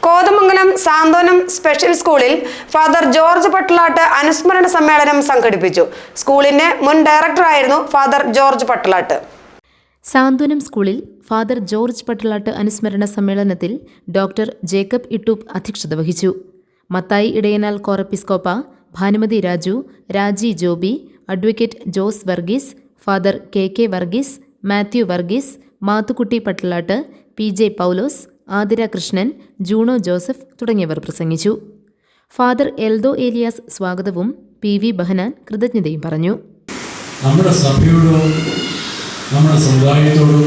കോതമംഗലം സാന്ത്വനം special സ്കൂളിൽ father George പട്ടളാട്ട് അനുസ്മരണ സമ്മേളനം സംഘടിപ്പിച്ചു. സ്കൂളിന്റെ മുൻ ഡയറക്ടറായിരുന്നു ഫാദർ ജോർജ് പട്ടളാട്ട്. സാന്ത്വനം സ്കൂളിൽ ഫാദർ ജോർജ് പട്ടളാട്ട് അനുസ്മരണ സമ്മേളനത്തിൽ ഡോക്ടർ ജേക്കബ് ഇട്ടൂപ്പ് അധ്യക്ഷത വഹിച്ചു. Mathai Idayanal Corepiscopa, Bhanumathi Raju, Raji Joby, advocate Jose Varghese, father K Varghese, Mathew Varghese, Mathukutty Pattalatt, PJ Paulose, Athira Krishnan, Juno Joseph തുടങ്ങിയവർ പ്രസംഗിച്ചു. ഫാദർ എൽദോ ഏലിയാസ് സ്വാഗതവും PV ബഹനാൻ കൃതജ്ഞതയും പറഞ്ഞു. നമ്മുടെ സഭയോടോ, നമ്മുടെ സമുദായത്തോടോ,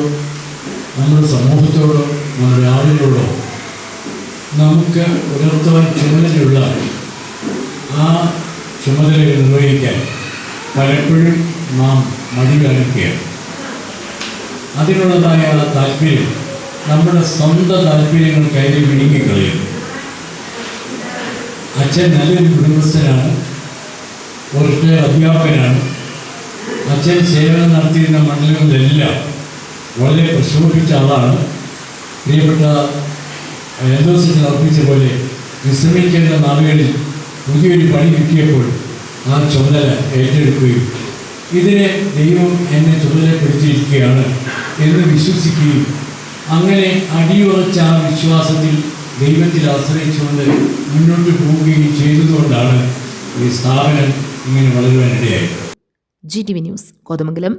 നമ്മുടെ സമൂഹത്തോടോ, നമ്മുടെ ആളുകളോടോ നമുക്ക് ഉയർത്തുവാൻ ചുമതലയുള്ള ആ ചുമതലകൾ നിർവഹിക്കാൻ പലപ്പോഴും നാം മടി കാണിക്കുകയാണ്. അതിനുള്ളതായ താല്പര്യം നമ്മുടെ സ്വന്തം താല്പര്യങ്ങൾ കയറി വിഴുങ്ങിക്കളയും. അച്ഛൻ നല്ലൊരു കുടുംബസ്ഥനാണ്, ഒരു അധ്യാപകനാണ്. അച്ഛൻ സേവനം നടത്തിയിരുന്ന മണ്ഡലങ്ങളിലെല്ലാം വളരെ പ്രശോഭിച്ച ആളാണ്. പ്രിയപ്പെട്ട എൽദോസിന് അർപ്പിച്ച പോലെ വിശ്രമിക്കേണ്ട നാളുകളിൽ പുതിയൊരു പണി കിട്ടിയപ്പോൾ ആ ചുമതല ഏറ്റെടുക്കുകയും ഇതിനെ ദൈവം എന്നെ ചുമതലപ്പെടുത്തിയിരിക്കുകയാണ് എന്ന് വിശ്വസിക്കുകയും അങ്ങനെ അടിയുറച്ച ആ വിശ്വാസത്തിൽ ദൈവത്തിൽ ആശ്രയിച്ചുകൊണ്ട് മുന്നോട്ട് പോവുകയും ചെയ്തതുകൊണ്ടാണ് ഈ സ്ഥാപനം ഇങ്ങനെ വളരുവാനിടയായത്. GTV news, Kothamangalam.